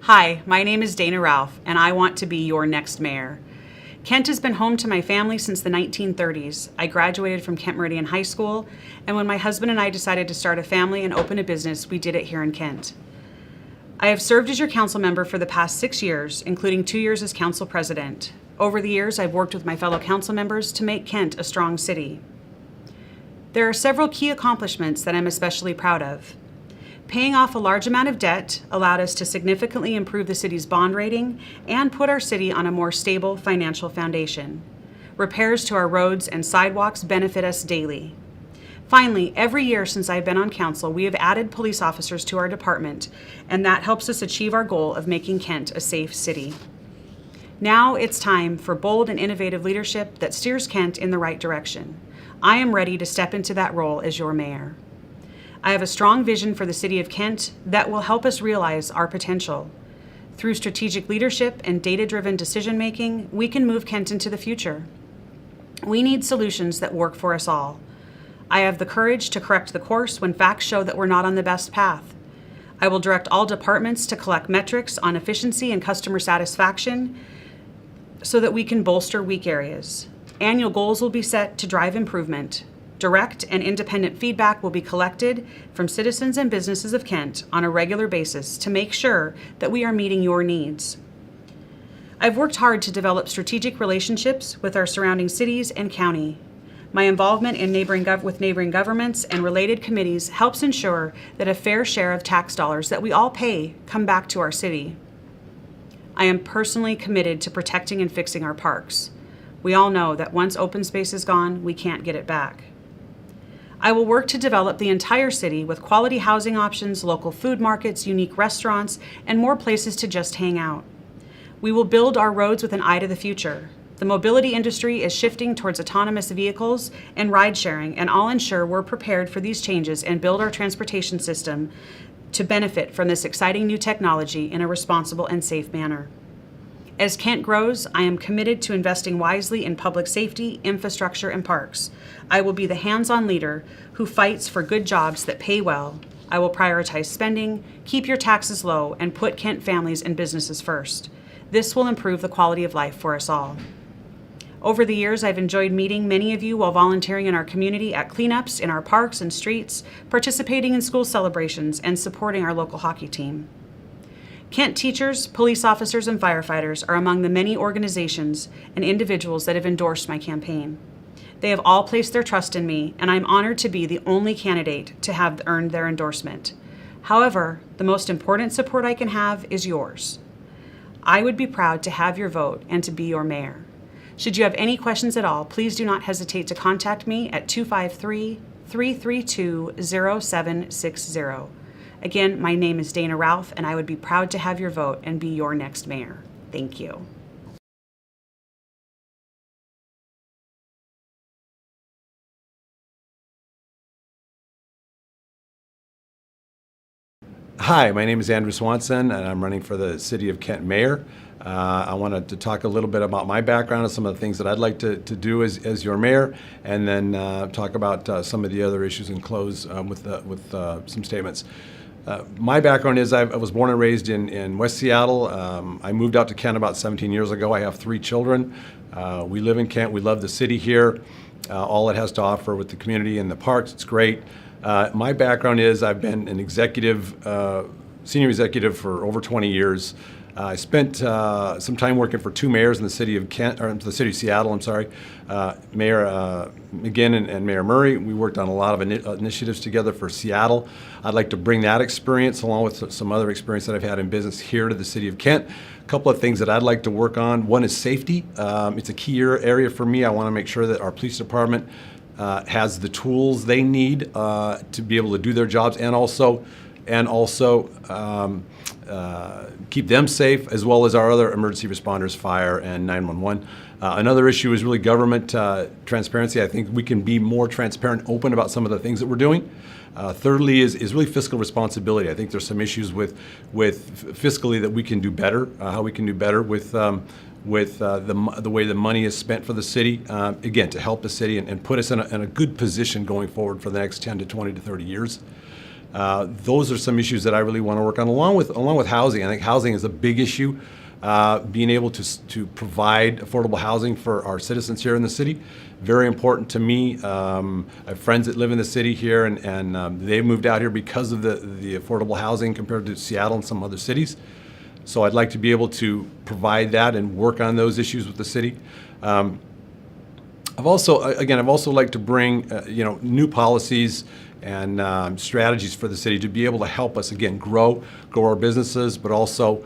Hi, my name is Dana Ralph, and I want to be your next mayor. Kent has been home to my family since the 1930s. I graduated from Kent Meridian High School, and when my husband and I decided to start a family and open a business, we did it here in Kent. I have served as your council member for the past 6 years, including 2 years as council president. Over the years, I've worked with my fellow council members to make Kent a strong city. There are several key accomplishments that I'm especially proud of. Paying off a large amount of debt allowed us to significantly improve the city's bond rating and put our city on a more stable financial foundation. Repairs to our roads and sidewalks benefit us daily. Finally, every year since I've been on council, we have added police officers to our department, and that helps us achieve our goal of making Kent a safe city. Now it's time for bold and innovative leadership that steers Kent in the right direction. I am ready to step into that role as your mayor. I have a strong vision for the city of Kent that will help us realize our potential. Through strategic leadership and data-driven decision-making, we can move Kent into the future. We need solutions that work for us all. I have the courage to correct the course when facts show that we're not on the best path. I will direct all departments to collect metrics on efficiency and customer satisfaction so that we can bolster weak areas. Annual goals will be set to drive improvement. Direct and independent feedback will be collected from citizens and businesses of Kent on a regular basis to make sure that we are meeting your needs. I've worked hard to develop strategic relationships with our surrounding cities and county. My involvement in neighboring governments and related committees helps ensure that a fair share of tax dollars that we all pay come back to our city. I am personally committed to protecting and fixing our parks. We all know that once open space is gone, we can't get it back. I will work to develop the entire city with quality housing options, local food markets, unique restaurants, and more places to just hang out. We will build our roads with an eye to the future. The mobility industry is shifting towards autonomous vehicles and ride sharing, and I'll ensure we're prepared for these changes and build our transportation system to benefit from this exciting new technology in a responsible and safe manner. As Kent grows, I am committed to investing wisely in public safety, infrastructure, and parks. I will be the hands-on leader who fights for good jobs that pay well. I will prioritize spending, keep your taxes low, and put Kent families and businesses first. This will improve the quality of life for us all. Over the years, I've enjoyed meeting many of you while volunteering in our community at cleanups in our parks and streets, participating in school celebrations, and supporting our local hockey team. Kent teachers, police officers, and firefighters are among the many organizations and individuals that have endorsed my campaign. They have all placed their trust in me, and I'm honored to be the only candidate to have earned their endorsement. However, the most important support I can have is yours. I would be proud to have your vote and to be your mayor. Should you have any questions at all, please do not hesitate to contact me at 253-332-0760. Again, my name is Dana Ralph, and I would be proud to have your vote and be your next mayor. Thank you. Hi, my name is Andrew Swanson, and I'm running for the City of Kent Mayor. I wanted to talk a little bit about my background and some of the things that I'd like to do as your mayor, and then talk about some of the other issues and close with some statements. My background is I was born and raised in West Seattle. I moved out to Kent about 17 years ago. I have 3 children. We live in Kent. We love the city here, all it has to offer with the community and the parks. It's great. My background is I've been an senior executive for over 20 years. I spent some time working for 2 mayors in the city of Kent, or the city of Seattle, I'm sorry. Mayor McGinn and Mayor Murray. We worked on a lot of initiatives together for Seattle. I'd like to bring that experience along with some other experience that I've had in business here to the city of Kent. A couple of things that I'd like to work on. One is safety. It's a key area for me. I want to make sure that our police department has the tools they need to be able to do their jobs, and also keep them safe, as well as our other emergency responders, fire and 911. Another issue is really government transparency. I think we can be more transparent and open about some of the things that we're doing. Thirdly is really fiscal responsibility. I think there's some issues with fiscally that we can do better, how we can do better with the way the money is spent for the city, again, to help the city and put us in a good position going forward for the next 10 to 20 to 30 years. Those are some issues that I really want to work on, along with housing. I think housing is a big issue. Being able to provide affordable housing for our citizens here in the city, very important to me. I have friends that live in the city here, and they moved out here because of the affordable housing compared to Seattle and some other cities. So I'd like to be able to provide that and work on those issues with the city. I've also like to bring new policies and strategies for the city to be able to help us again grow our businesses, but also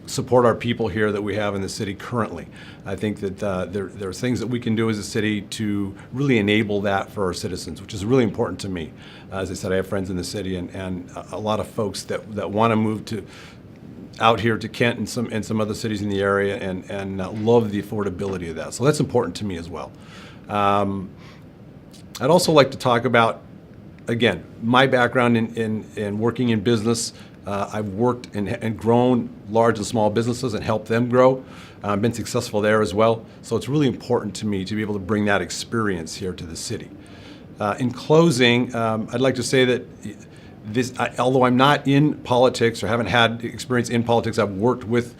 support our people here that we have in the city currently. I think that there are things that we can do as a city to really enable that for our citizens, which is really important to me. As I said, I have friends in the city and a lot of folks that want to move out here to Kent and some other cities in the area and love the affordability of that. So that's important to me as well. I'd also like to talk about, again, my background in working in business. I've worked and grown large and small businesses and helped them grow. Been successful there as well. So it's really important to me to be able to bring that experience here to the city. In closing, I'd like to say that although I'm not in politics or haven't had experience in politics, I've worked with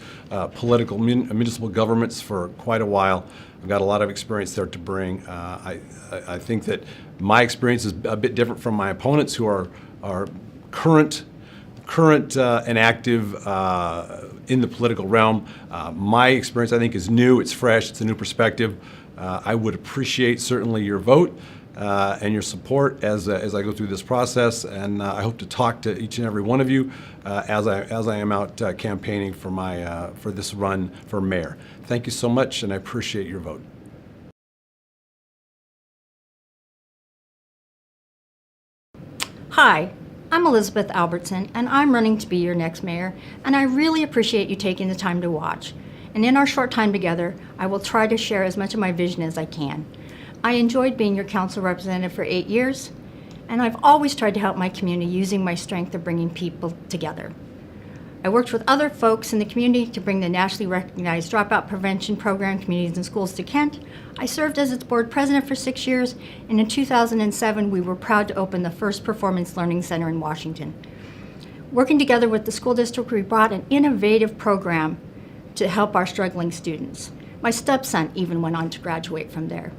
political municipal governments for quite a while. I've got a lot of experience there to bring. I think that my experience is a bit different from my opponents who are current and active in the political realm. My experience, I think, is new, it's fresh, it's a new perspective. I would appreciate certainly your vote and your support as I go through this process, and I hope to talk to each and every one of you as I am out campaigning for this run for mayor. Thank you so much, and I appreciate your vote. Hi, I'm Elizabeth Albertan, and I'm running to be your next mayor, and I really appreciate you taking the time to watch. And in our short time together, I will try to share as much of my vision as I can. I enjoyed being your council representative for 8 years, and I've always tried to help my community using my strength of bringing people together. I worked with other folks in the community to bring the nationally recognized dropout prevention program, Communities and Schools, to Kent. I served as its board president for 6 years, and in 2007, we were proud to open the first Performance Learning Center in Washington. Working together with the school district, we brought an innovative program to help our struggling students. My stepson even went on to graduate from there.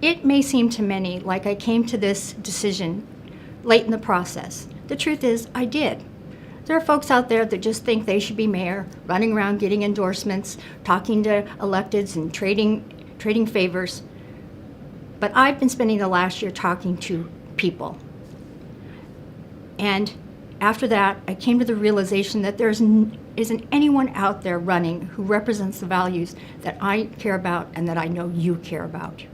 It may seem to many like I came to this decision late in the process. The truth is, I did. There are folks out there that just think they should be mayor, running around getting endorsements, talking to electeds and trading favors. But I've been spending the last year talking to people. And after that, I came to the realization that there isn't anyone out there running who represents the values that I care about and that I know you care about.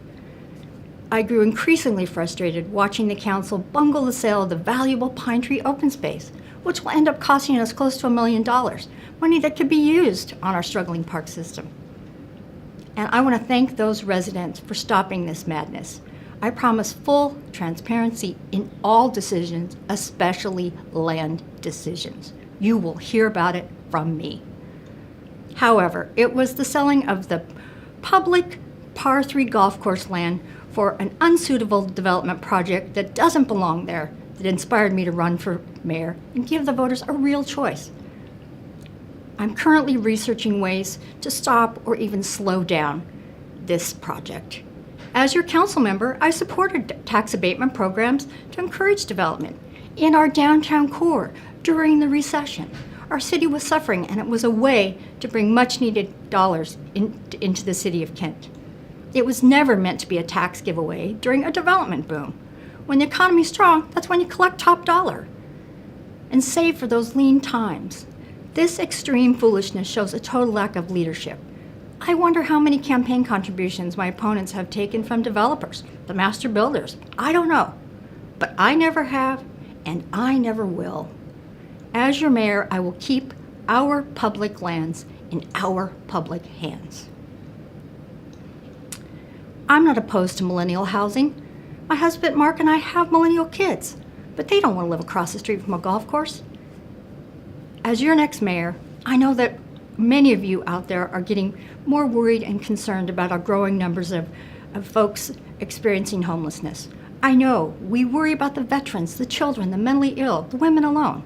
I grew increasingly frustrated watching the council bungle the sale of the valuable Pine Tree open space, which will end up costing us close to $1 million, money that could be used on our struggling park system. And I want to thank those residents for stopping this madness. I promise full transparency in all decisions, especially land decisions. You will hear about it from me. However, it was the selling of the public par 3 golf course land for an unsuitable development project that doesn't belong there that inspired me to run for mayor and give the voters a real choice. I'm currently researching ways to stop or even slow down this project. As your council member, I supported tax abatement programs to encourage development in our downtown core during the recession. Our city was suffering, and it was a way to bring much needed dollars into the city of Kent. It was never meant to be a tax giveaway during a development boom. When the economy's strong, that's when you collect top dollar and save for those lean times. This extreme foolishness shows a total lack of leadership. I wonder how many campaign contributions my opponents have taken from developers, the master builders. I don't know, but I never have, and I never will. As your mayor, I will keep our public lands in our public hands. I'm not opposed to millennial housing. My husband Mark and I have millennial kids, but they don't want to live across the street from a golf course. As your next mayor, I know that many of you out there are getting more worried and concerned about our growing numbers of folks experiencing homelessness. I know we worry about the veterans, the children, the mentally ill, the women alone.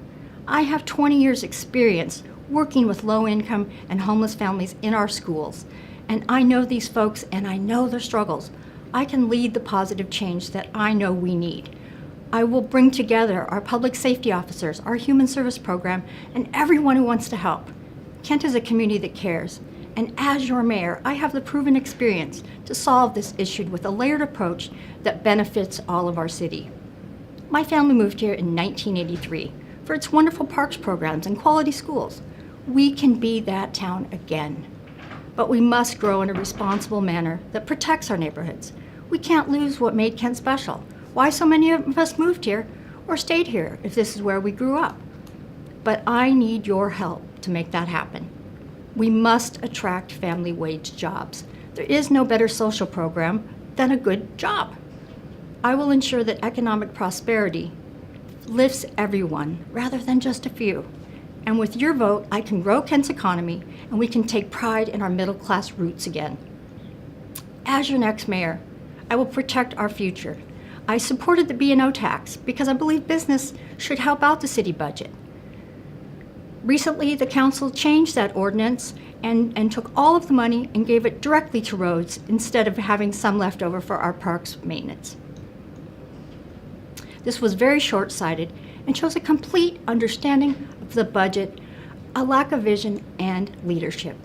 I have 20 years experience working with low-income and homeless families in our schools, and I know these folks and I know their struggles. I can lead the positive change that I know we need. I will bring together our public safety officers, our human service program, and everyone who wants to help. Kent is a community that cares, and as your mayor, I have the proven experience to solve this issue with a layered approach that benefits all of our city. My family moved here in 1983 for its wonderful parks programs and quality schools. We can be that town again. But we must grow in a responsible manner that protects our neighborhoods. We can't lose what made Kent special. Why so many of us moved here or stayed here if this is where we grew up. But I need your help to make that happen. We must attract family wage jobs. There is no better social program than a good job. I will ensure that economic prosperity lifts everyone rather than just a few. And with your vote, I can grow Kent's economy and we can take pride in our middle-class roots again. As your next mayor, I will protect our future. I supported the B&O tax because I believe business should help out the city budget. Recently, the council changed that ordinance and took all of the money and gave it directly to roads instead of having some left over for our parks maintenance. This was very short-sighted and shows a complete understanding of the budget, a lack of vision, and leadership.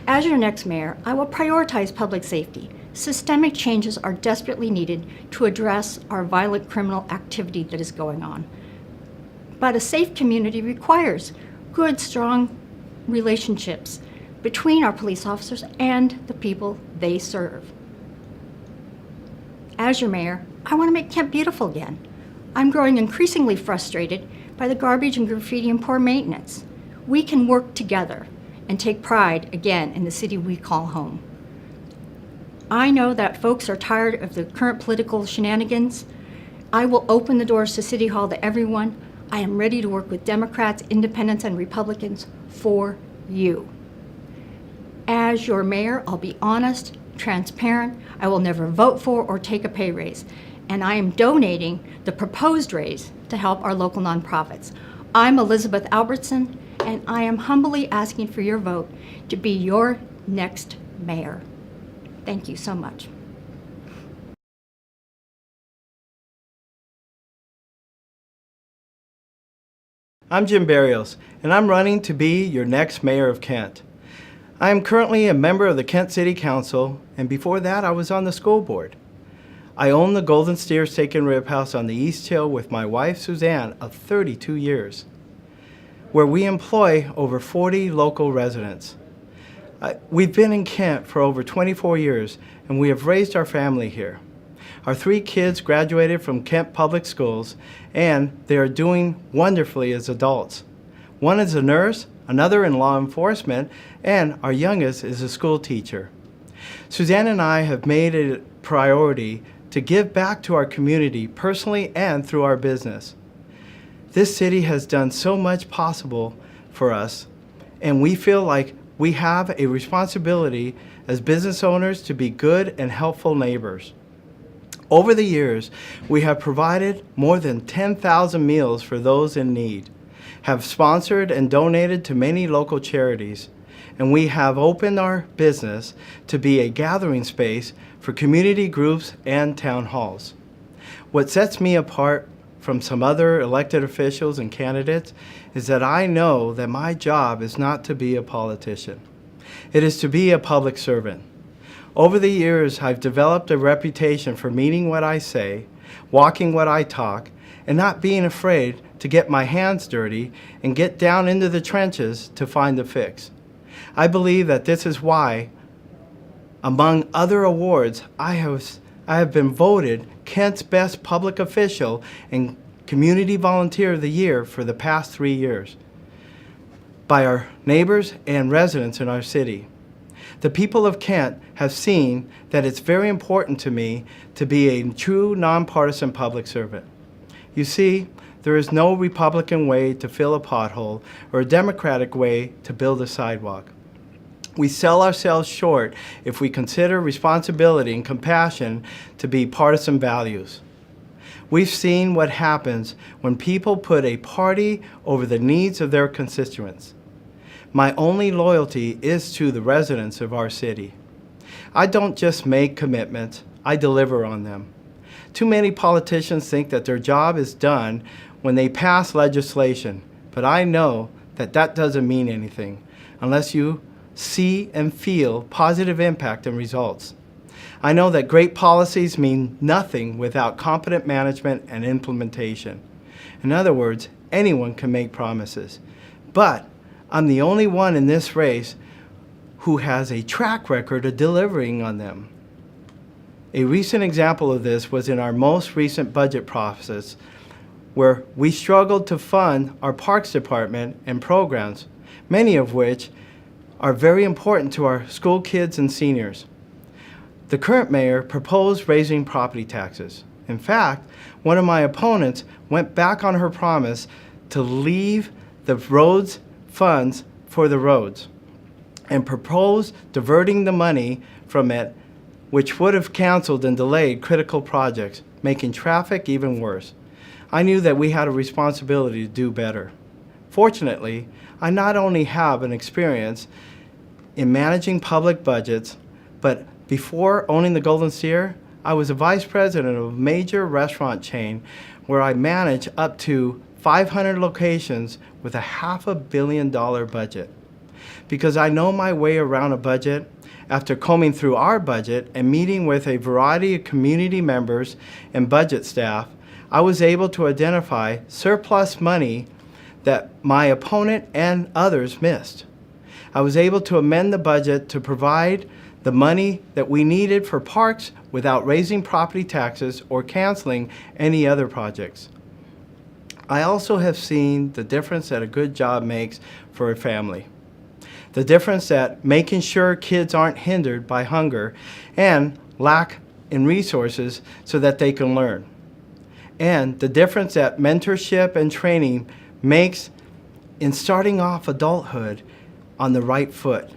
As your next mayor, I will prioritize public safety. Systemic changes are desperately needed to address our violent criminal activity that is going on. But a safe community requires good, strong relationships between our police officers and the people they serve. As your mayor, I want to make Kent beautiful again. I'm growing increasingly frustrated by the garbage and graffiti and poor maintenance. We can work together and take pride again in the city we call home. I know that folks are tired of the current political shenanigans. I will open the doors to City Hall to everyone. I am ready to work with Democrats, Independents, and Republicans for you. As your mayor, I'll be honest, transparent. I will never vote for or take a pay raise. And I am donating the proposed raise to help our local nonprofits. I'm Elizabeth Albertan, and I am humbly asking for your vote to be your next mayor. Thank you so much. I'm Jim Barrios, and I'm running to be your next mayor of Kent. I am currently a member of the Kent City Council, and before that I was on the school board. I own the Golden Steer Steak and Rib House on the East Hill with my wife Suzanne of 32 years, where we employ over 40 local residents. We've been in Kent for over 24 years, and we have raised our family here. Our 3 kids graduated from Kent Public Schools, and they are doing wonderfully as adults. One is a nurse, another in law enforcement, and our youngest is a school teacher. Suzanne and I have made it a priority to give back to our community personally and through our business. This city has done so much possible for us, and we feel like we have a responsibility as business owners to be good and helpful neighbors. Over the years, we have provided more than 10,000 meals for those in need, have sponsored and donated to many local charities, and we have opened our business to be a gathering space for community groups and town halls. What sets me apart from some other elected officials and candidates is that I know that my job is not to be a politician. It is to be a public servant. Over the years, I've developed a reputation for meaning what I say, walking what I talk, and not being afraid to get my hands dirty and get down into the trenches to find a fix. I believe that this is why, among other awards, I have been voted Kent's Best Public Official and Community Volunteer of the Year for the past 3 years by our neighbors and residents in our city. The people of Kent have seen that it's very important to me to be a true nonpartisan public servant. You see, there is no Republican way to fill a pothole or a Democratic way to build a sidewalk. We sell ourselves short if we consider responsibility and compassion to be partisan values. We've seen what happens when people put a party over the needs of their constituents. My only loyalty is to the residents of our city. I don't just make commitments, I deliver on them. Too many politicians think that their job is done when they pass legislation, but I know that that doesn't mean anything unless you see and feel positive impact and results. I know that great policies mean nothing without competent management and implementation. In other words, anyone can make promises, but I'm the only one in this race who has a track record of delivering on them. A recent example of this was in our most recent budget process, where we struggled to fund our Parks Department and programs, many of which are very important to our school kids and seniors. The current mayor proposed raising property taxes. In fact, one of my opponents went back on her promise to leave the roads funds for the roads and proposed diverting the money from it, which would have canceled and delayed critical projects, making traffic even worse. I knew that we had a responsibility to do better. Fortunately, I not only have an experience in managing public budgets, but before owning the Golden Steer, I was a vice president of a major restaurant chain where I managed up to 500 locations with a $500 million budget. Because I know my way around a budget, after combing through our budget and meeting with a variety of community members and budget staff, I was able to identify surplus money that my opponent and others missed. I was able to amend the budget to provide the money that we needed for parks without raising property taxes or canceling any other projects. I also have seen the difference that a good job makes for a family. The difference that making sure kids aren't hindered by hunger and lack in resources so that they can learn. And the difference that mentorship and training makes in starting off adulthood on the right foot.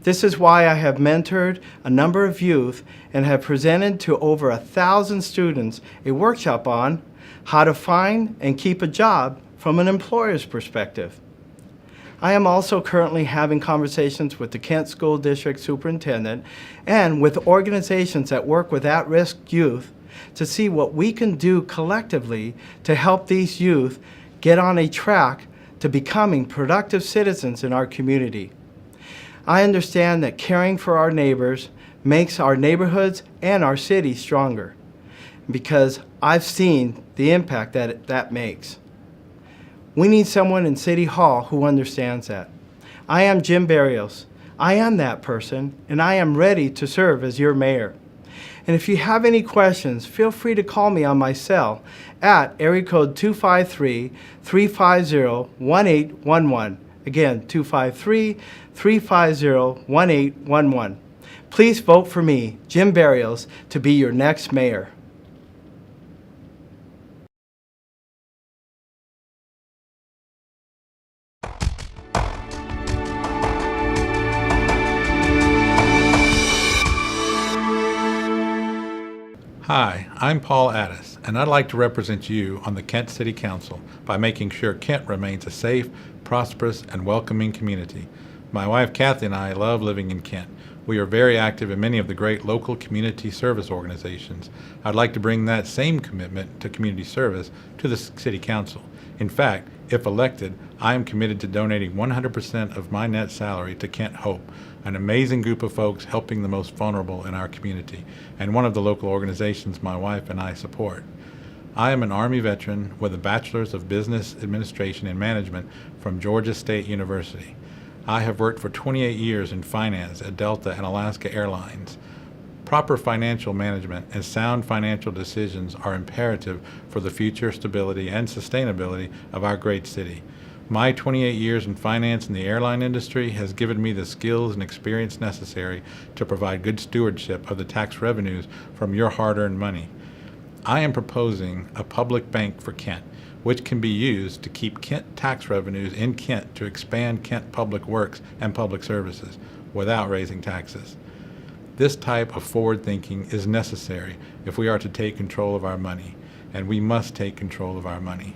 This is why I have mentored a number of youth and have presented to over 1,000 students a workshop on how to find and keep a job from an employer's perspective. I am also currently having conversations with the Kent School District Superintendent and with organizations that work with at-risk youth to see what we can do collectively to help these youth get on a track to becoming productive citizens in our community. I understand that caring for our neighbors makes our neighborhoods and our city stronger, because I've seen the impact that makes. We need someone in City Hall who understands that. I am Jim Barrios. I am that person, and I am ready to serve as your mayor. And if you have any questions, feel free to call me on my cell at area code 253-350-1811. Again, 253-350-1811. Please vote for me, Jim Barrios, to be your next mayor. Hi, I'm Paul Addis, and I'd like to represent you on the Kent City Council by making sure Kent remains a safe, prosperous, and welcoming community. My wife Kathy and I love living in Kent. We are very active in many of the great local community service organizations. I'd like to bring that same commitment to community service to the City Council. In fact, if elected, I am committed to donating 100% of my net salary to Kent Hope, an amazing group of folks helping the most vulnerable in our community, and one of the local organizations my wife and I support. I am an Army veteran with a Bachelor's of Business Administration and Management from Georgia State University. I have worked for 28 years in finance at Delta and Alaska Airlines. Proper financial management and sound financial decisions are imperative for the future stability and sustainability of our great city. My 28 years in finance in the airline industry has given me the skills and experience necessary to provide good stewardship of the tax revenues from your hard-earned money. I am proposing a public bank for Kent, which can be used to keep Kent tax revenues in Kent to expand Kent public works and public services without raising taxes. This type of forward thinking is necessary if we are to take control of our money. and we must take control of our money.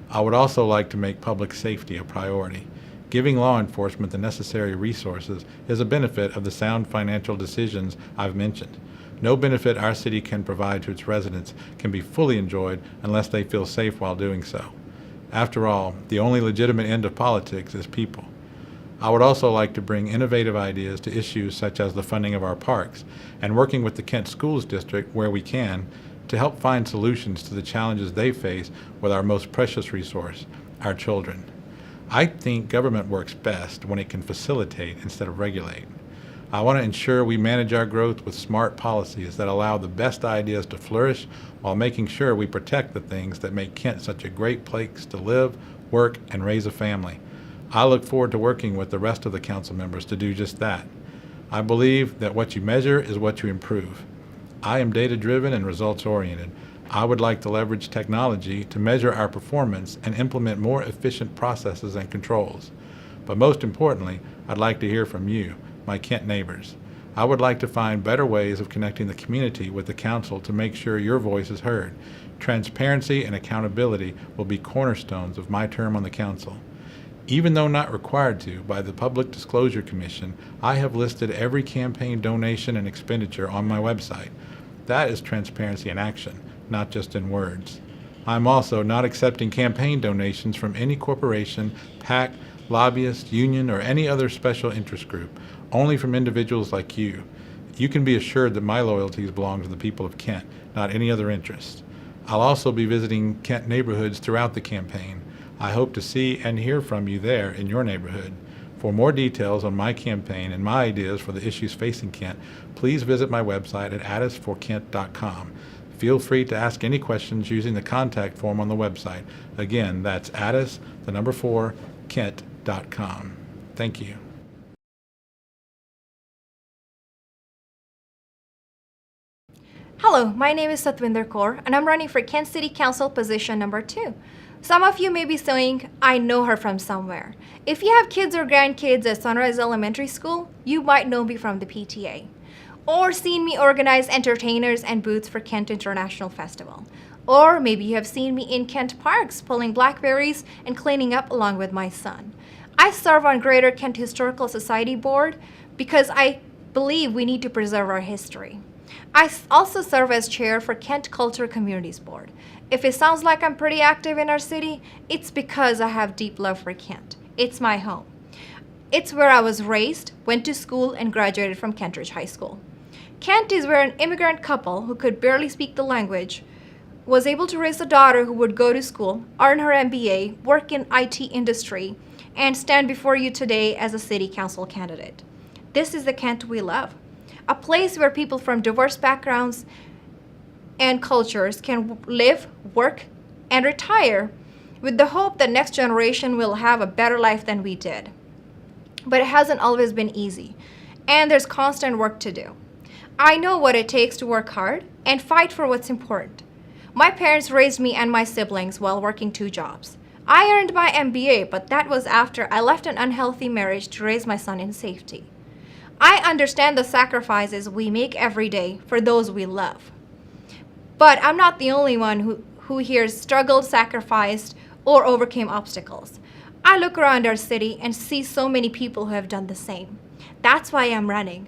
I would also like to make public safety a priority. Giving law enforcement the necessary resources is a benefit of the sound financial decisions I've mentioned. No benefit our city can provide to its residents can be fully enjoyed unless they feel safe while doing so. After all, the only legitimate end of politics is people. I would also like to bring innovative ideas to issues such as the funding of our parks and working with the Kent Schools District where we can to help find solutions to the challenges they face with our most precious resource, our children. I think government works best when it can facilitate instead of regulate. I want to ensure we manage our growth with smart policies that allow the best ideas to flourish while making sure we protect the things that make Kent such a great place to live, work, and raise a family. I look forward to working with the rest of the council members to do just that. I believe that what you measure is what you improve. I am data-driven and results-oriented. I would like to leverage technology to measure our performance and implement more efficient processes and controls. But most importantly, I'd like to hear from you, my Kent neighbors. I would like to find better ways of connecting the community with the council to make sure your voice is heard. Transparency and accountability will be cornerstones of my term on the council. Even though not required to by the Public Disclosure Commission, I have listed every campaign donation and expenditure on my website. That is transparency in action, not just in words. I'm also not accepting campaign donations from any corporation, PAC, lobbyist, union, or any other special interest group, only from individuals like you. You can be assured that my loyalties belong to the people of Kent, not any other interest. I'll also be visiting Kent neighborhoods throughout the campaign. I hope to see and hear from you there in your neighborhood. For more details on my campaign and my ideas for the issues facing Kent, please visit my website at addisforkent.com. Feel free to ask any questions using the contact form on the website. Again, that's addis4kent.com. Thank you. Hello, my name is Satvinder Kaur, and I'm running for Kent City Council position number 2. Some of you may be saying, I know her from somewhere. If you have kids or grandkids at Sunrise Elementary School, you might know me from the PTA. Or seen me organize entertainers and booths for Kent International Festival. Or maybe you have seen me in Kent Parks pulling blackberries and cleaning up along with my son. I serve on Greater Kent Historical Society Board because I believe we need to preserve our history. I also serve as chair for Kent Culture Communities Board. If it sounds like I'm pretty active in our city, it's because I have deep love for Kent. It's my home. It's where I was raised, went to school, and graduated from Kentridge High School. Kent is where an immigrant couple who could barely speak the language was able to raise a daughter who would go to school, earn her MBA, work in IT industry, and stand before you today as a city council candidate. This is the Kent we love. A place where people from diverse backgrounds and cultures can live, work, and retire with the hope that next generation will have a better life than we did. But it hasn't always been easy, and there's constant work to do. I know what it takes to work hard and fight for what's important. My parents raised me and my siblings while working 2 jobs. I earned my MBA, but that was after I left an unhealthy marriage to raise my son in safety. I understand the sacrifices we make every day for those we love. But I'm not the only one who here struggled, sacrificed, or overcame obstacles. I look around our city and see so many people who have done the same. That's why I'm running.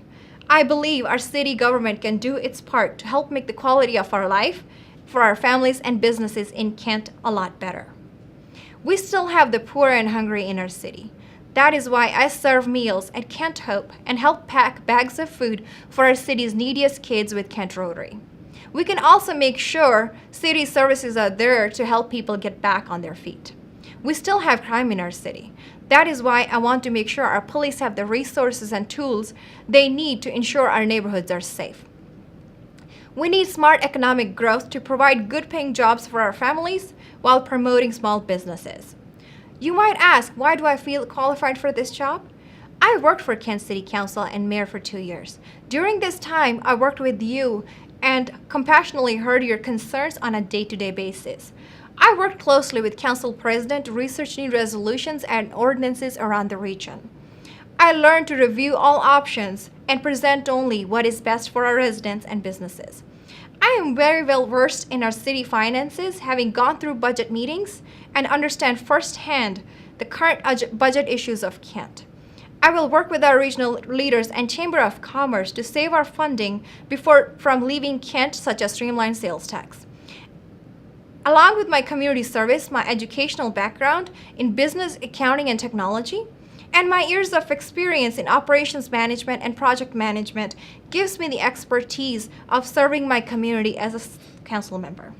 I believe our city government can do its part to help make the quality of our life for our families and businesses in Kent a lot better. We still have the poor and hungry in our city. That is why I serve meals at Kent Hope and help pack bags of food for our city's neediest kids with Kent Rotary. We can also make sure city services are there to help people get back on their feet. We still have crime in our city. That is why I want to make sure our police have the resources and tools they need to ensure our neighborhoods are safe. We need smart economic growth to provide good-paying jobs for our families while promoting small businesses. You might ask, why do I feel qualified for this job? I worked for Kent City Council and Mayor for 2 years. During this time, I worked with you and compassionately heard your concerns on a day-to-day basis. I worked closely with Council President to research new resolutions and ordinances around the region. I learned to review all options and present only what is best for our residents and businesses. I am very well versed in our city finances, having gone through budget meetings and understand firsthand the current budget issues of Kent. I will work with our regional leaders and Chamber of Commerce to save our funding from leaving Kent, such as streamlined sales tax. Along with my community service, my educational background in business, accounting, and technology, and my years of experience in operations management and project management gives me the expertise of serving my community as a council member.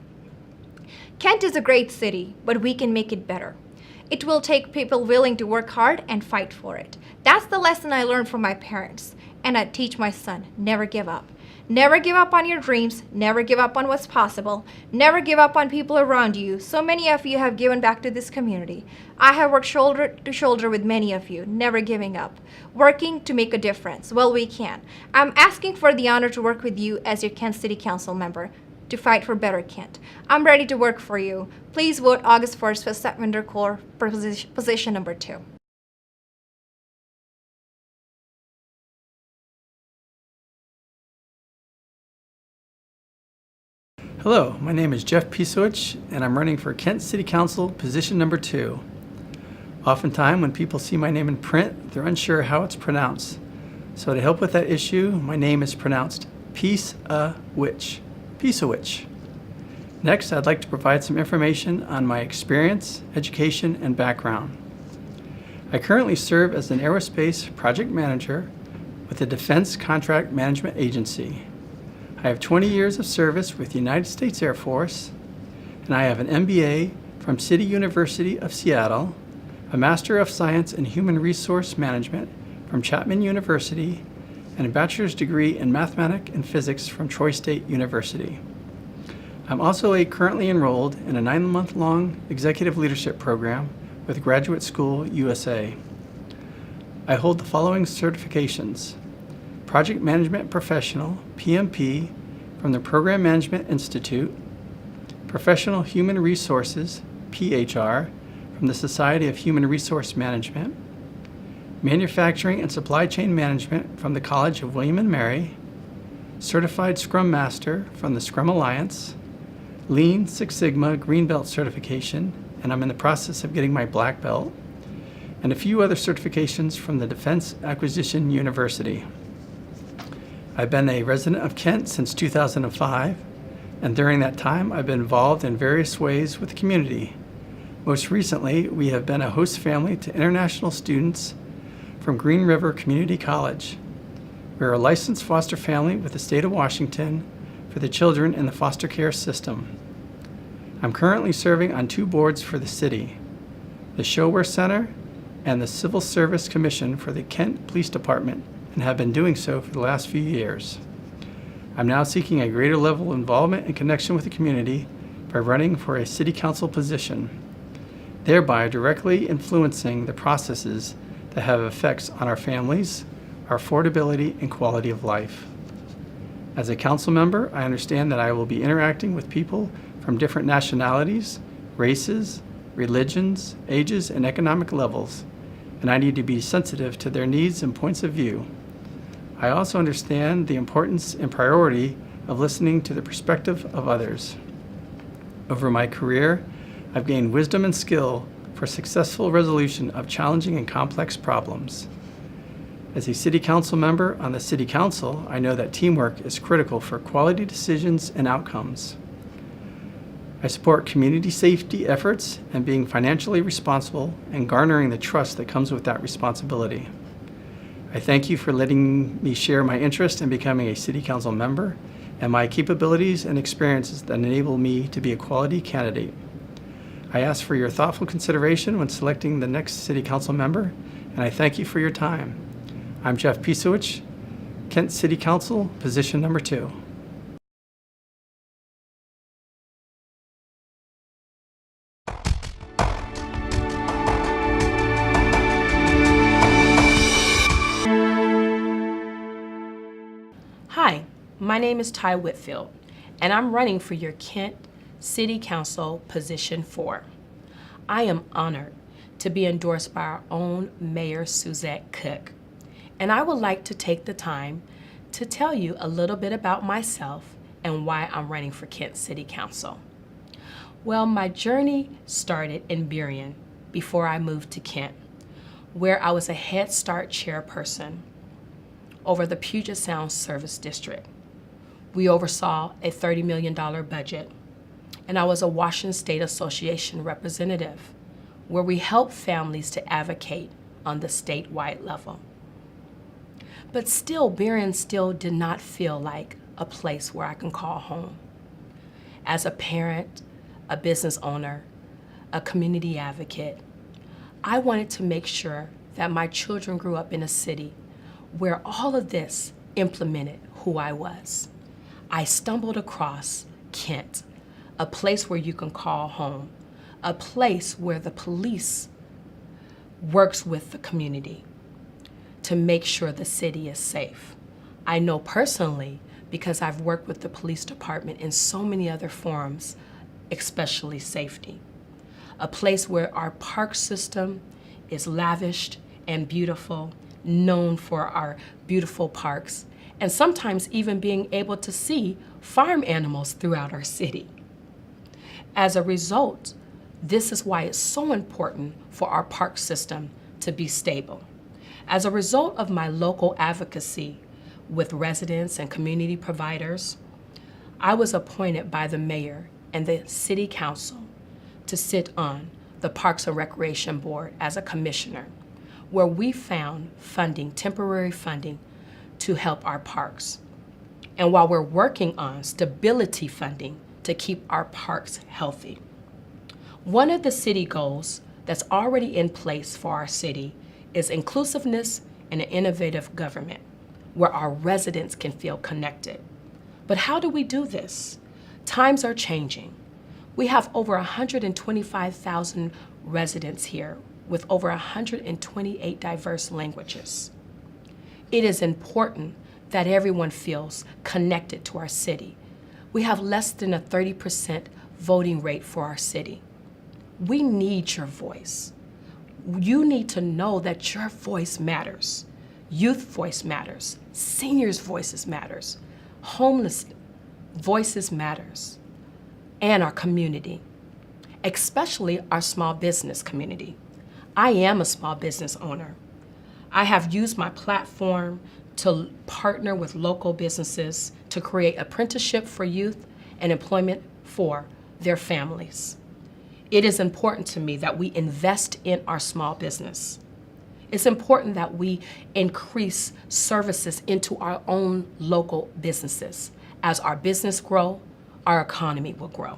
Kent is a great city, but we can make it better. It will take people willing to work hard and fight for it. That's the lesson I learned from my parents, and I teach my son: never give up. Never give up on your dreams, never give up on what's possible, never give up on people around you. So many of you have given back to this community. I have worked shoulder to shoulder with many of you, never giving up, working to make a difference. Well, we can. I'm asking for the honor to work with you as your Kent City Council member to fight for better Kent. I'm ready to work for you. Please vote August 1st for Satvinder Kaur for position number 2. Hello, my name is Jeff Pswitch, and I'm running for Kent City Council, position number 2. Oftentimes, when people see my name in print, they're unsure how it's pronounced. So to help with that issue, my name is pronounced Pswitch. Pswitch. Next, I'd like to provide some information on my experience, education, and background. I currently serve as an aerospace project manager with the Defense Contract Management Agency. I have 20 years of service with the United States Air Force, and I have an MBA from City University of Seattle, a Master of Science in Human Resource Management from Chapman University, and a bachelor's degree in mathematics and physics from Troy State University. I'm also currently enrolled in a 9-month-long executive leadership program with Graduate School USA. I hold the following certifications: Project Management Professional, PMP, from the Program Management Institute, Professional Human Resources, PHR, from the Society of Human Resource Management, Manufacturing and Supply Chain Management from the College of William & Mary, Certified Scrum Master from the Scrum Alliance, Lean Six Sigma Green Belt certification, and I'm in the process of getting my black belt, and a few other certifications from the Defense Acquisition University. I've been a resident of Kent since 2005, and during that time I've been involved in various ways with the community. Most recently, we have been a host family to international students from Green River Community College. We're a licensed foster family with the state of Washington for the children in the foster care system. I'm currently serving on 2 boards for the city, the Showware Center and the Civil Service Commission for the Kent Police Department, and have been doing so for the last few years. I'm now seeking a greater level of involvement and connection with the community by running for a city council position, thereby directly influencing the processes that have effects on our families, our affordability, and quality of life. As a council member, I understand that I will be interacting with people from different nationalities, races, religions, ages, and economic levels, and I need to be sensitive to their needs and points of view. I also understand the importance and priority of listening to the perspective of others. Over my career, I've gained wisdom and skill for successful resolution of challenging and complex problems. As a city council member on the city council, I know that teamwork is critical for quality decisions and outcomes. I support community safety efforts and being financially responsible and garnering the trust that comes with that responsibility. I thank you for letting me share my interest in becoming a city council member and my capabilities and experiences that enable me to be a quality candidate. I ask for your thoughtful consideration when selecting the next city council member, and I thank you for your time. I'm Jeff Pswitch, Kent City Council, position number 2. Hi, my name is Ty Whitfield, and I'm running for your Kent City Council position 4. I am honored to be endorsed by our own Mayor Suzette Cook, and I would like to take the time to tell you a little bit about myself and why I'm running for Kent City Council. Well, my journey started in Burien before I moved to Kent, where I was a Head Start chairperson over the Puget Sound Service District. We oversaw a $30 million budget, and I was a Washington State Association representative, where we helped families to advocate on the statewide level. But still, Burien still did not feel like a place where I can call home. As a parent, a business owner, a community advocate, I wanted to make sure that my children grew up in a city where all of this implemented who I was. I stumbled across Kent, a place where you can call home, a place where the police works with the community to make sure the city is safe. I know personally because I've worked with the police department in so many other forums, especially safety. A place where our park system is lavished and beautiful, known for our beautiful parks, and sometimes even being able to see farm animals throughout our city. As a result, this is why it's so important for our park system to be stable. As a result of my local advocacy with residents and community providers, I was appointed by the mayor and the city council to sit on the Parks and Recreation Board as a commissioner, where we found funding, temporary funding, to help our parks. And while we're working on stability funding to keep our parks healthy. One of the city goals that's already in place for our city is inclusiveness and an innovative government where our residents can feel connected. But how do we do this? Times are changing. We have over 125,000 residents here with over 128 diverse languages. It is important that everyone feels connected to our city. We have less than a 30% voting rate for our city. We need your voice. You need to know that your voice matters. Youth voice matters. Seniors' voices matters. Homeless voices matters. And our community, especially our small business community. I am a small business owner. I have used my platform to partner with local businesses to create apprenticeship for youth and employment for their families. It is important to me that we invest in our small business. It's important that we increase services into our own local businesses. As our business grow, our economy will grow.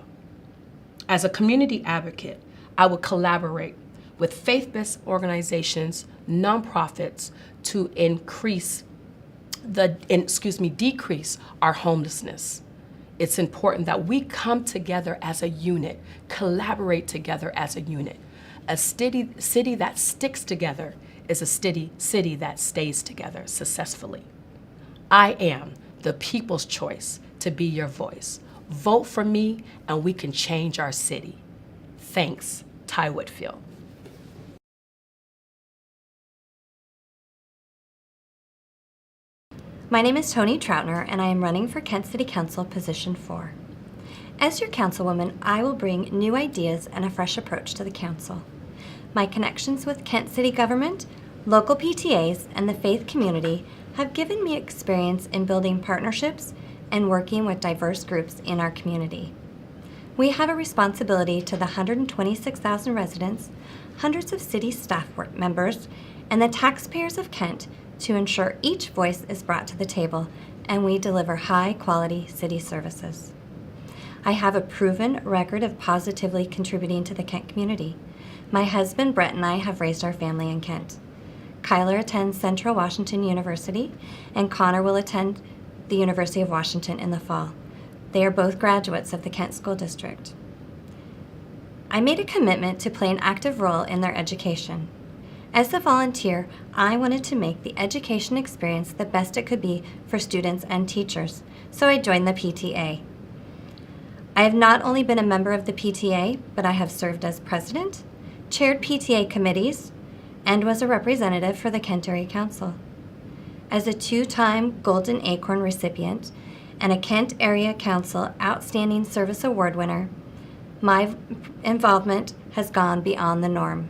As a community advocate, I will collaborate with faith-based organizations, nonprofits to decrease our homelessness. It's important that we come together as a unit, collaborate together as a unit. A city that sticks together is a city that stays together successfully. I am the people's choice to be your voice. Vote for me and we can change our city. Thanks, Ty Whitfield. My name is Toni Troutner, and I am running for Kent City Council Position 4. As your councilwoman, I will bring new ideas and a fresh approach to the council. My connections with Kent City government, local PTAs, and the faith community have given me experience in building partnerships and working with diverse groups in our community. We have a responsibility to the 126,000 residents, hundreds of city staff members, and the taxpayers of Kent to ensure each voice is brought to the table and we deliver high-quality city services. I have a proven record of positively contributing to the Kent community. My husband, Brett, and I have raised our family in Kent. Kyler attends Central Washington University, and Connor will attend the University of Washington in the fall. They are both graduates of the Kent School District. I made a commitment to play an active role in their education. As a volunteer, I wanted to make the education experience the best it could be for students and teachers, so I joined the PTA. I have not only been a member of the PTA, but I have served as president, chaired PTA committees, and was a representative for the Kent Area Council. As a 2-time Golden Acorn recipient and a Kent Area Council Outstanding Service Award winner, my involvement has gone beyond the norm.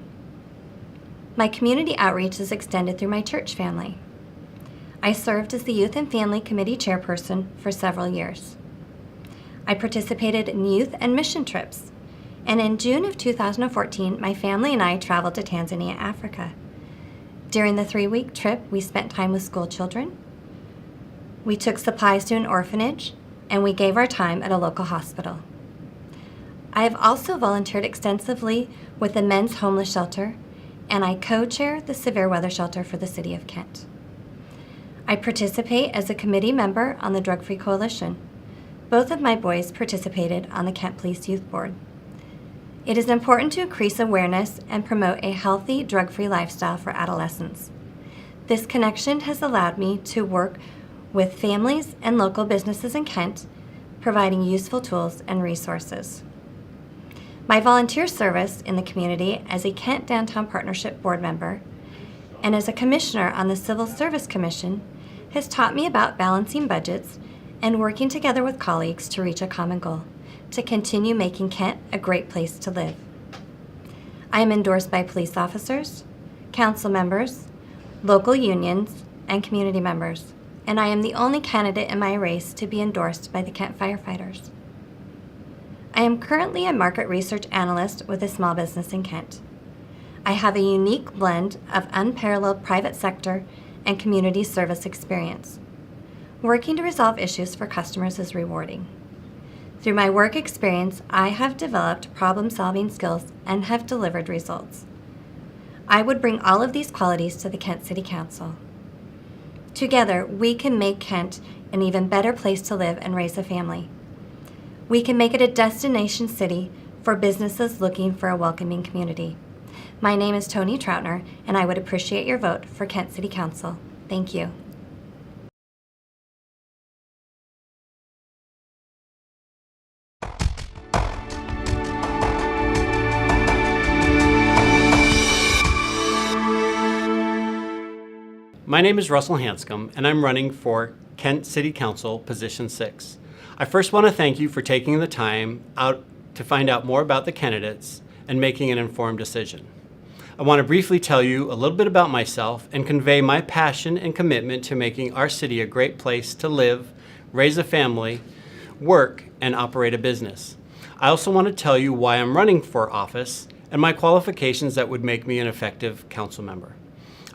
My community outreach is extended through my church family. I served as the Youth and Family Committee chairperson for several years. I participated in youth and mission trips, and in June of 2014, my family and I traveled to Tanzania, Africa. During the 3-week trip, we spent time with school children, we took supplies to an orphanage, and we gave our time at a local hospital. I have also volunteered extensively with the Men's Homeless Shelter, and I co-chair the Severe Weather Shelter for the City of Kent. I participate as a committee member on the Drug Free Coalition. Both of my boys participated on the Kent Police Youth Board. It is important to increase awareness and promote a healthy, drug-free lifestyle for adolescents. This connection has allowed me to work with families and local businesses in Kent, providing useful tools and resources. My volunteer service in the community as a Kent Downtown Partnership board member and as a commissioner on the Civil Service Commission has taught me about balancing budgets and working together with colleagues to reach a common goal, to continue making Kent a great place to live. I am endorsed by police officers, council members, local unions, and community members, and I am the only candidate in my race to be endorsed by the Kent firefighters. I am currently a market research analyst with a small business in Kent. I have a unique blend of unparalleled private sector and community service experience. Working to resolve issues for customers is rewarding. Through my work experience, I have developed problem-solving skills and have delivered results. I would bring all of these qualities to the Kent City Council. Together, we can make Kent an even better place to live and raise a family. We can make it a destination city for businesses looking for a welcoming community. My name is Tony Trotter, and I would appreciate your vote for Kent City Council. Thank you. My name is Russell Hanscom, and I'm running for Kent City Council, Position 6. I first want to thank you for taking the time out to find out more about the candidates and making an informed decision. I want to briefly tell you a little bit about myself and convey my passion and commitment to making our city a great place to live, raise a family, work, and operate a business. I also want to tell you why I'm running for office and my qualifications that would make me an effective council member.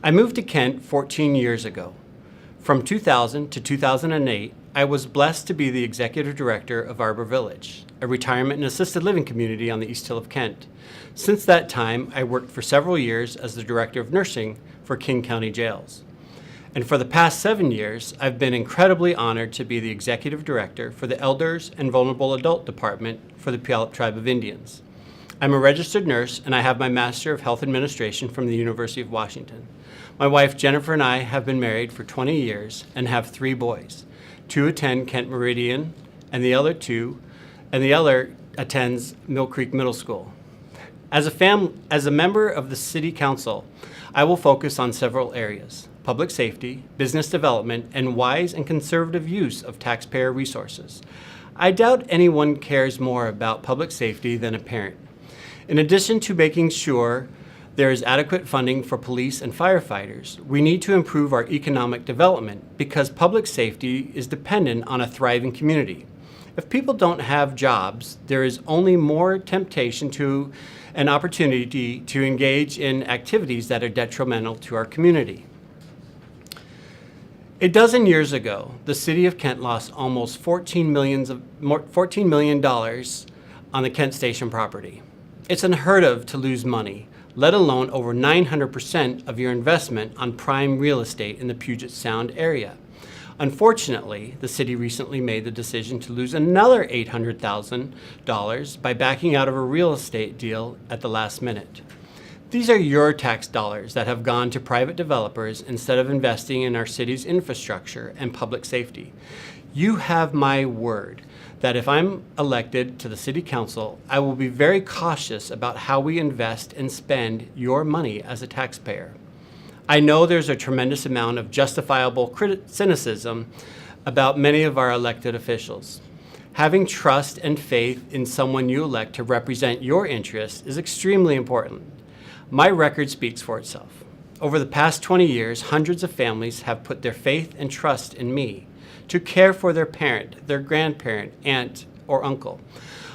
I moved to Kent 14 years ago. From 2000 to 2008, I was blessed to be the executive director of Arbor Village, a retirement and assisted living community on the East Hill of Kent. Since that time, I worked for several years as the director of nursing for King County Jails. And for the past 7 years, I've been incredibly honored to be the executive director for the Elders and Vulnerable Adult Department for the Puyallup Tribe of Indians. I'm a registered nurse, and I have my Master of Health Administration from the University of Washington. My wife Jennifer and I have been married for 20 years and have 3 boys. 2 attend Kent Meridian, and the other attends Mill Creek Middle School. As a member of the City Council, I will focus on several areas: public safety, business development, and wise and conservative use of taxpayer resources. I doubt anyone cares more about public safety than a parent. In addition to making sure there is adequate funding for police and firefighters, we need to improve our economic development because public safety is dependent on a thriving community. If people don't have jobs, there is only more temptation to an opportunity to engage in activities that are detrimental to our community. A dozen years ago, the City of Kent lost almost $14 million on the Kent Station property. It's unheard of to lose money, let alone over 900% of your investment on prime real estate in the Puget Sound area. Unfortunately, the city recently made the decision to lose another $800,000 by backing out of a real estate deal at the last minute. These are your tax dollars that have gone to private developers instead of investing in our city's infrastructure and public safety. You have my word that if I'm elected to the City Council, I will be very cautious about how we invest and spend your money as a taxpayer. I know there's a tremendous amount of justifiable cynicism about many of our elected officials. Having trust and faith in someone you elect to represent your interests is extremely important. My record speaks for itself. Over the past 20 years, hundreds of families have put their faith and trust in me to care for their parent, their grandparent, aunt, or uncle.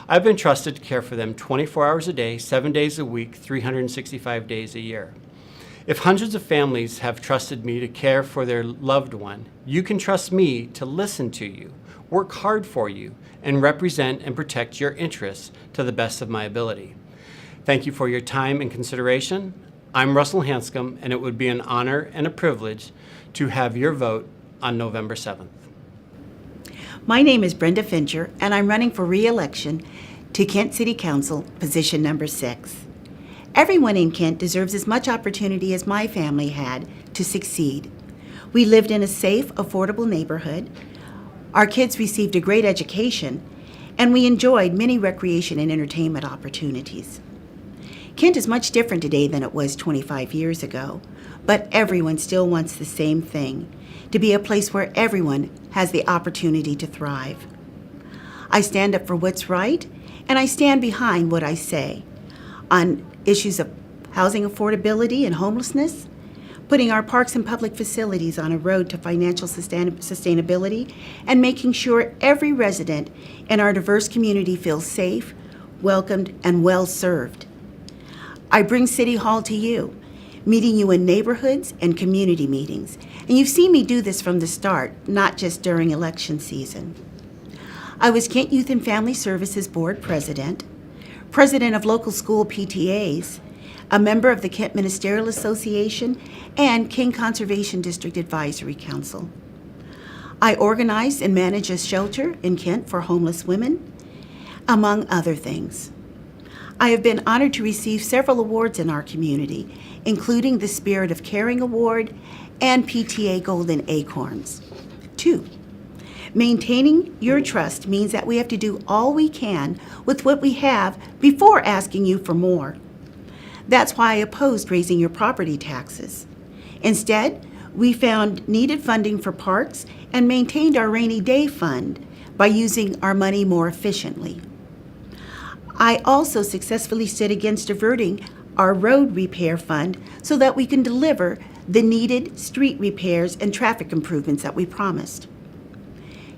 I've been trusted to care for them 24 hours a day, 7 days a week, 365 days a year. If hundreds of families have trusted me to care for their loved one, you can trust me to listen to you, work hard for you, and represent and protect your interests to the best of my ability. Thank you for your time and consideration. I'm Russell Hanscom, and it would be an honor and a privilege to have your vote on November 7th. My name is Brenda Fincher, and I'm running for re-election to Kent City Council, position number 6. Everyone in Kent deserves as much opportunity as my family had to succeed. We lived in a safe, affordable neighborhood. Our kids received a great education, and we enjoyed many recreation and entertainment opportunities. Kent is much different today than it was 25 years ago, but everyone still wants the same thing, to be a place where everyone has the opportunity to thrive. I stand up for what's right, and I stand behind what I say on issues of housing affordability and homelessness, putting our parks and public facilities on a road to financial sustainability, and making sure every resident in our diverse community feels safe, welcomed, and well-served. I bring City Hall to you, meeting you in neighborhoods and community meetings, and you've seen me do this from the start, not just during election season. I was Kent Youth and Family Services Board President, President of local school PTAs, a member of the Kent Ministerial Association, and King Conservation District Advisory Council. I organize and manage a shelter in Kent for homeless women, among other things. I have been honored to receive several awards in our community, including the Spirit of Caring Award and PTA Golden Acorns. 2. Maintaining your trust means that we have to do all we can with what we have before asking you for more. That's why I opposed raising your property taxes. Instead, we found needed funding for parks and maintained our rainy day fund by using our money more efficiently. I also successfully stood against diverting our road repair fund so that we can deliver the needed street repairs and traffic improvements that we promised.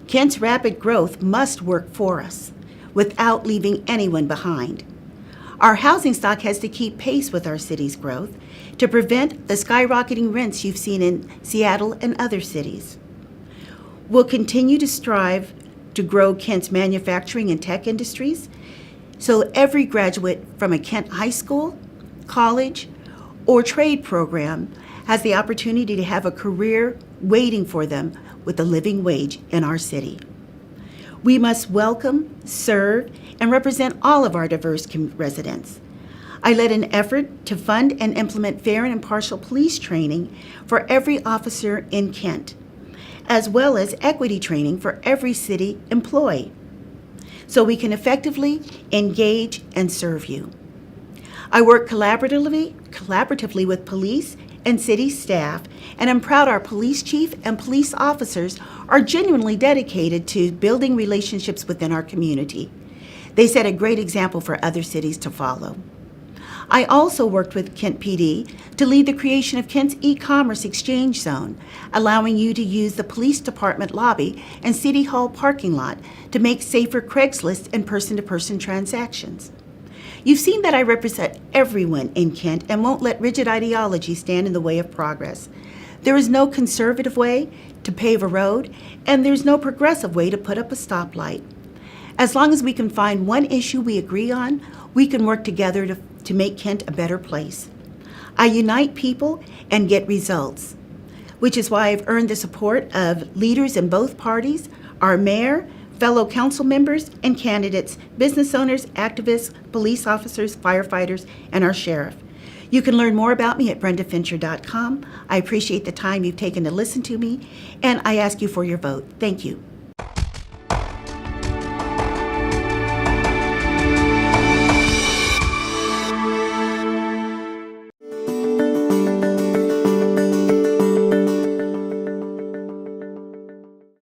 Kent's rapid growth must work for us without leaving anyone behind. Our housing stock has to keep pace with our city's growth to prevent the skyrocketing rents you've seen in Seattle and other cities. We'll continue to strive to grow Kent's manufacturing and tech industries so every graduate from a Kent high school, college, or trade program has the opportunity to have a career waiting for them with a living wage in our city. We must welcome, serve, and represent all of our diverse residents. I led an effort to fund and implement fair and impartial police training for every officer in Kent, as well as equity training for every city employee, so we can effectively engage and serve you. I work collaboratively with police and city staff, and I'm proud our police chief and police officers are genuinely dedicated to building relationships within our community. They set a great example for other cities to follow. I also worked with Kent PD to lead the creation of Kent's e-commerce exchange zone, allowing you to use the police department lobby and City Hall parking lot to make safer Craigslist and person-to-person transactions. You've seen that I represent everyone in Kent and won't let rigid ideology stand in the way of progress. There is no conservative way to pave a road, and there's no progressive way to put up a stoplight. As long as we can find one issue we agree on, we can work together to make Kent a better place. I unite people and get results, which is why I've earned the support of leaders in both parties, our mayor, fellow council members and candidates, business owners, activists, police officers, firefighters, and our sheriff. You can learn more about me at brendafincher.com. I appreciate the time you've taken to listen to me, and I ask you for your vote. Thank you.